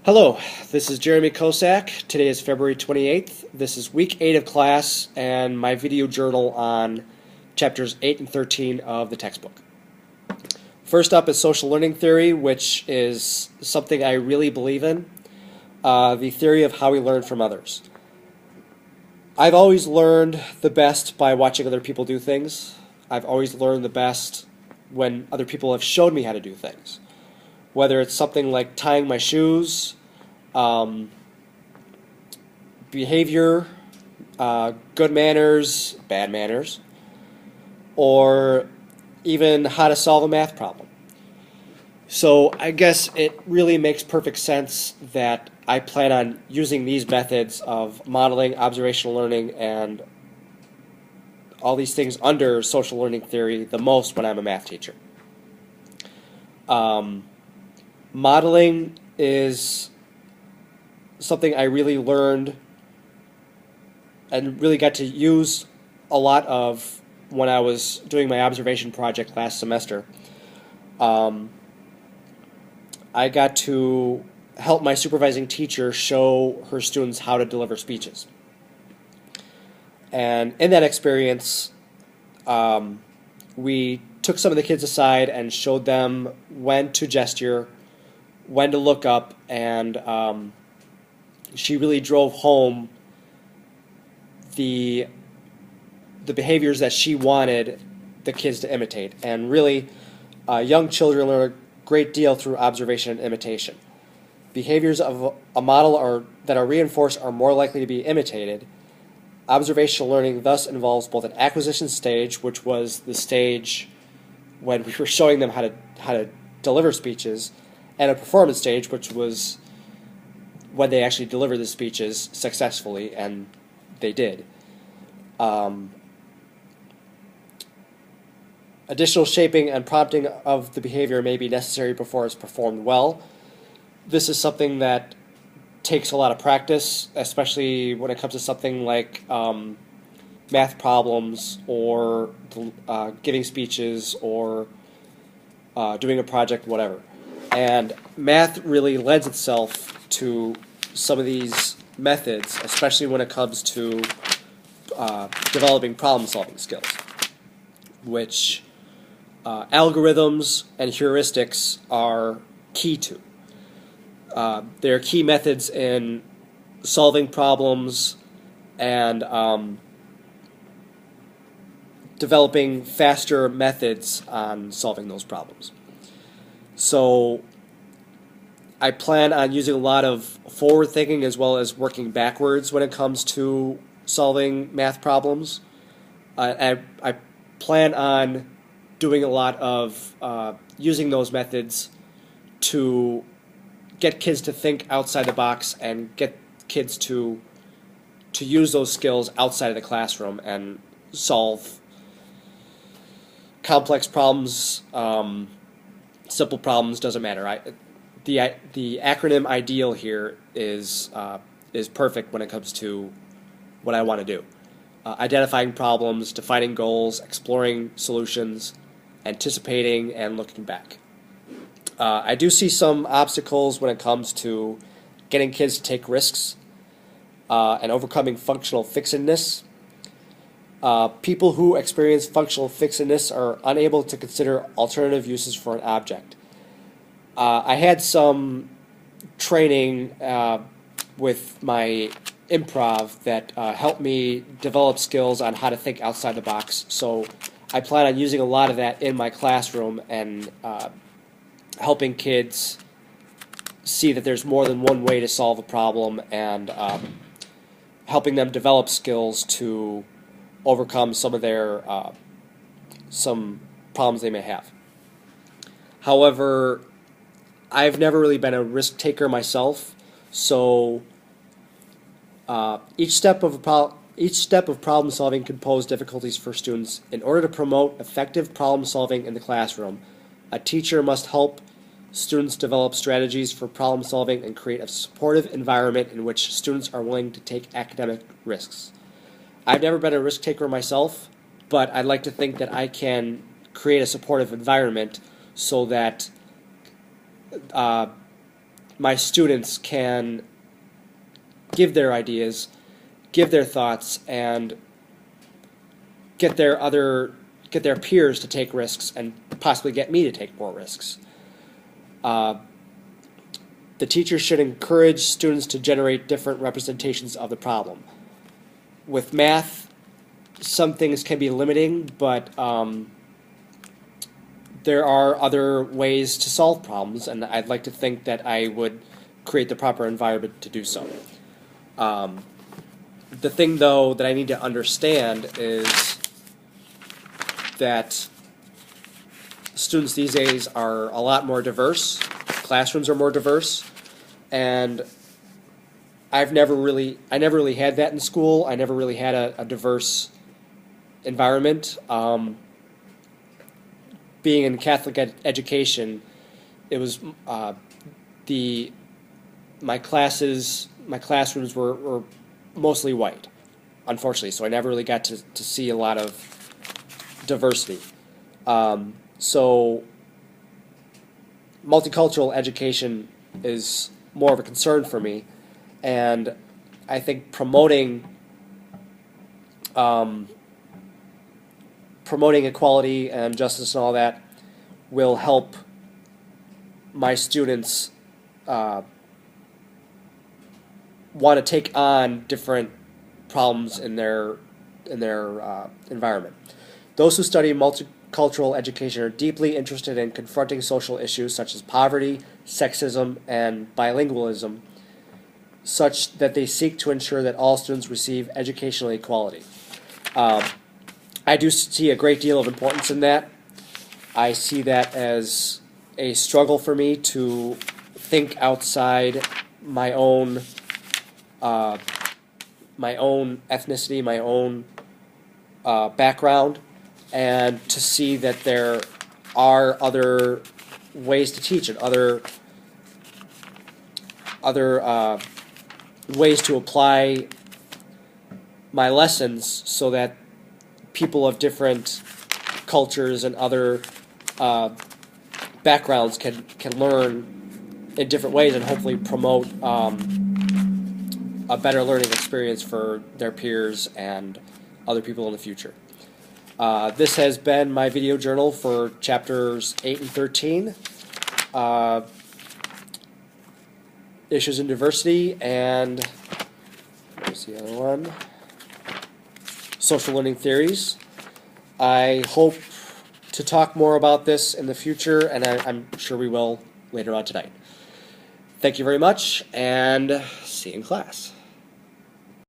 Hello, this is Jeremy Kosak. Today is February 28th. This is week 8 of class and my video journal on chapters 8 and 13 of the textbook. First up is social learning theory, which is something I really believe in, the theory of how we learn from others. I've always learned the best by watching other people do things. I've always learned the best when other people have showed me how to do things. Whether it's something like tying my shoes, behavior, good manners, bad manners, or even how to solve a math problem. So I guess it really makes perfect sense that I plan on using these methods of modeling, observational learning, and all these things under social learning theory the most when I'm a math teacher. Modeling is something I really learned and really got to use a lot of when I was doing my observation project last semester. I got to help my supervising teacher show her students how to deliver speeches. And in that experience, we took some of the kids aside and showed them when to gesture, when to look up, and she really drove home the behaviors that she wanted the kids to imitate. And really, young children learn a great deal through observation and imitation. Behaviors of a model that are reinforced are more likely to be imitated. Observational learning thus involves both an acquisition stage, which was the stage when we were showing them how to deliver speeches, and a performance stage, which was when they actually delivered the speeches successfully, and they did. Additional shaping and prompting of the behavior may be necessary before it's performed well. This is something that takes a lot of practice, especially when it comes to something like math problems or giving speeches or doing a project, whatever. And math really lends itself to some of these methods, especially when it comes to developing problem-solving skills, which algorithms and heuristics are key to. They're key methods in solving problems and developing faster methods on solving those problems. So I plan on using a lot of forward thinking as well as working backwards when it comes to solving math problems. I plan on doing a lot of using those methods to get kids to think outside the box and get kids to use those skills outside of the classroom and solve complex problems. Simple problems, doesn't matter. The acronym IDEAL here is perfect when it comes to what I want to do. Identifying problems, defining goals, exploring solutions, anticipating, and looking back. I do see some obstacles when it comes to getting kids to take risks and overcoming functional fixedness. People who experience functional fixedness are unable to consider alternative uses for an object. I had some training with my improv that helped me develop skills on how to think outside the box. So I plan on using a lot of that in my classroom and helping kids see that there's more than one way to solve a problem and helping them develop skills to overcome some of their some problems they may have. However, I've never really been a risk taker myself, so each step of problem solving can pose difficulties for students. In order to promote effective problem solving in the classroom, a teacher must help students develop strategies for problem solving and create a supportive environment in which students are willing to take academic risks. I've never been a risk taker myself, but I'd like to think that I can create a supportive environment so that my students can give their ideas, give their thoughts, and get their peers to take risks and possibly get me to take more risks. The teacher should encourage students to generate different representations of the problem. With math, some things can be limiting, but there are other ways to solve problems, and I'd like to think that I would create the proper environment to do so. The thing, though, that I need to understand is that students these days are a lot more diverse, classrooms are more diverse, and I never really had that in school. I never really had a diverse environment. Being in Catholic education, it was my classrooms were mostly white, unfortunately. So I never really got to see a lot of diversity. So multicultural education is more of a concern for me, and I think promoting equality and justice and all that will help my students want to take on different problems in their environment. Those who study multicultural education are deeply interested in confronting social issues such as poverty, sexism, and bilingualism, such that they seek to ensure that all students receive educational equality. I do see a great deal of importance in that. I see that as a struggle for me to think outside my own ethnicity, my own background, and to see that there are other ways to teach it, other ways to apply my lessons so that people of different cultures and other backgrounds can learn in different ways and hopefully promote a better learning experience for their peers and other people in the future. This has been my video journal for chapters 8 and 13. Issues in diversity, and where's the other one? Social learning theories. I hope to talk more about this in the future, and I'm sure we will later on tonight. Thank you very much, and see you in class.